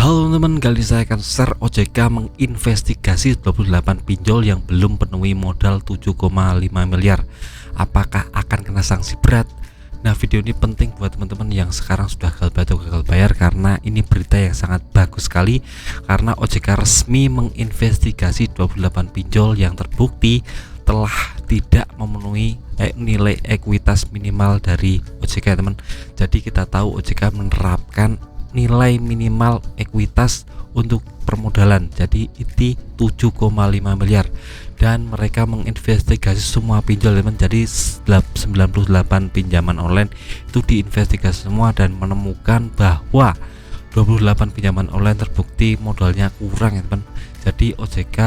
Halo teman-teman, kali ini saya akan share OJK menginvestigasi 28 pinjol yang belum penuhi modal 7,5 miliar. Apakah akan kena sanksi berat? Nah, video ini penting buat teman-teman yang sekarang sudah gagal bayar atau gagal bayar, karena ini berita yang sangat bagus sekali. Karena OJK resmi menginvestigasi 28 pinjol yang terbukti telah tidak memenuhi nilai ekuitas minimal dari OJK, teman. Jadi kita tahu OJK menerapkan nilai minimal ekuitas untuk permodalan, jadi itu 7,5 miliar, dan mereka menginvestigasi semua pinjol, teman. Jadi 98 pinjaman online itu diinvestigasi semua dan menemukan bahwa 28 pinjaman online terbukti modalnya kurang, ya teman. Jadi OJK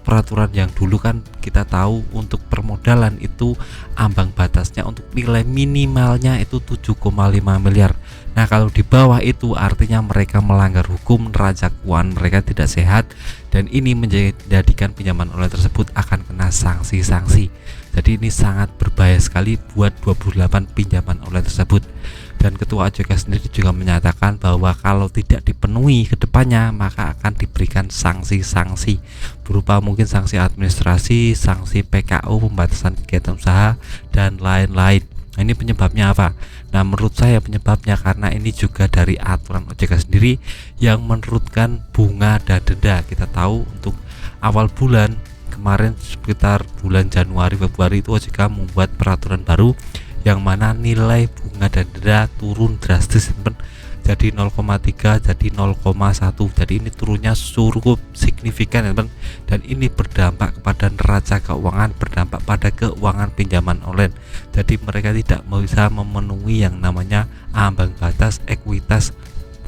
peraturan yang dulu kan kita tahu untuk permodalan itu ambang batasnya untuk nilai minimalnya itu 7,5 miliar. Nah, kalau di bawah itu artinya mereka melanggar hukum, neraca keuangan mereka tidak sehat, dan ini menjadikan pinjaman online tersebut akan kena sanksi-sanksi. Jadi ini sangat berbahaya sekali buat 28 pinjaman online tersebut. Dan Ketua OJK sendiri juga menyatakan bahwa kalau tidak dipenuhi ke depannya maka akan diberikan sanksi-sanksi berupa mungkin sanksi administrasi, sanksi PKU, pembatasan kegiatan usaha, dan lain-lain. Nah, ini penyebabnya apa? Nah, menurut saya penyebabnya karena ini juga dari aturan OJK sendiri yang menurunkan bunga dan denda. Kita tahu untuk awal bulan kemarin sekitar bulan Januari Februari itu OJK membuat peraturan baru yang mana nilai bunga dan denda turun drastis, teman. Jadi 0,3 jadi 0,1. Jadi ini turunnya cukup signifikan, teman. Dan ini berdampak kepada neraca keuangan, berdampak pada keuangan pinjaman online. Jadi mereka tidak bisa memenuhi yang namanya ambang batas ekuitas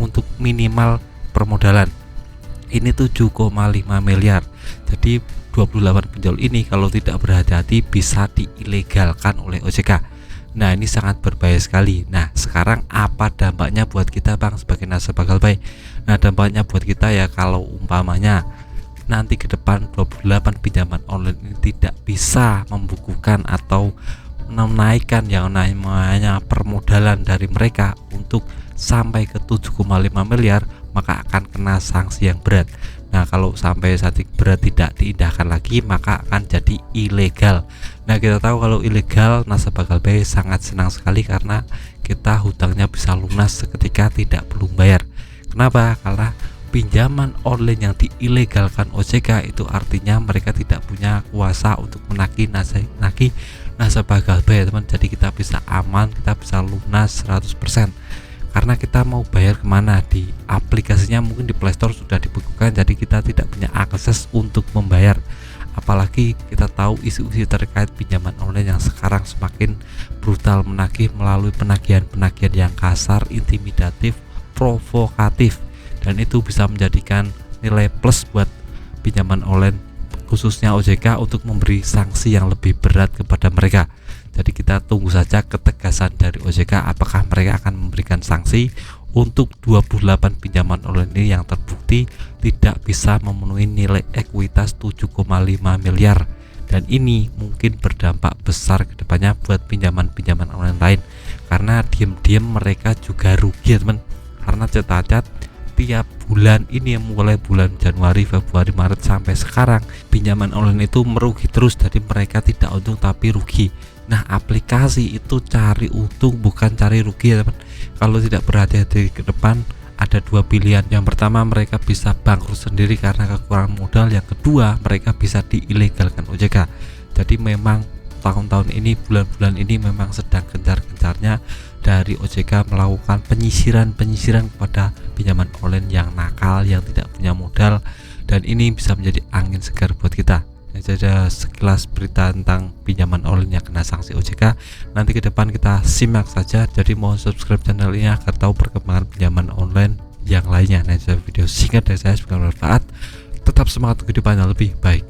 untuk minimal permodalan. Ini 7,5 miliar. Jadi 28 pinjol ini kalau tidak berhati-hati bisa diilegalkan oleh OJK. Nah, ini sangat berbahaya sekali. Nah, sekarang apa dampaknya buat kita, Bang, sebagai nasabah gagal bayar? Nah, dampaknya buat kita ya, kalau umpamanya nanti ke depan 28 pinjaman online ini tidak bisa membukukan atau menaikkan yang namanya permodalan dari mereka untuk sampai ke 7,5 miliar, maka akan kena sanksi yang berat. Nah, kalau sampai sanksi berat tidak diindahkan lagi maka akan jadi ilegal. Nah, kita tahu kalau ilegal nasabah gagal bayar sangat senang sekali karena kita hutangnya bisa lunas seketika tidak perlu bayar. Kenapa? Karena pinjaman online yang diilegalkan OJK itu artinya mereka tidak punya kuasa untuk menagih nasabah gagal bayar, teman. Jadi kita bisa aman, kita bisa lunas 100%. Karena kita mau bayar kemana, di aplikasinya mungkin di Playstore sudah dibukukan, jadi kita tidak punya akses untuk membayar. Apalagi kita tahu isu-isu terkait pinjaman online yang sekarang semakin brutal menagih melalui penagihan-penagihan yang kasar, intimidatif, provokatif, dan itu bisa menjadikan nilai plus buat pinjaman online khususnya OJK untuk memberi sanksi yang lebih berat kepada mereka. Jadi kita tunggu saja ketegasan dari OJK apakah mereka akan memberikan sanksi untuk 28 pinjaman online ini yang terbukti tidak bisa memenuhi nilai ekuitas 7,5 miliar. Dan ini mungkin berdampak besar ke depannya buat pinjaman-pinjaman online lain, karena diam-diam mereka juga rugi, teman. Karena catat tiap bulan ini, mulai bulan Januari, Februari, Maret sampai sekarang, pinjaman online itu merugi terus. Jadi mereka tidak untung tapi rugi. Nah, aplikasi itu cari untung bukan cari rugi, ya teman. Kalau tidak berhati-hati ke depan ada dua pilihan. Yang pertama, mereka bisa bangkrut sendiri karena kekurangan modal. Yang kedua, mereka bisa diilegalkan OJK. Jadi memang tahun-tahun ini, bulan-bulan ini memang sedang gencar-gencarnya dari OJK melakukan penyisiran kepada pinjaman online yang nakal, yang tidak punya modal, dan ini bisa menjadi angin segar buat kita. Jadi sekilas berita tentang pinjaman online yang kena sanksi OJK. Nanti ke depan kita simak saja. Jadi mohon subscribe channel ini agar tahu perkembangan pinjaman online yang lainnya. Nah, video singkat dari saya semoga bermanfaat. Tetap semangat untuk kehidupan yang lebih baik.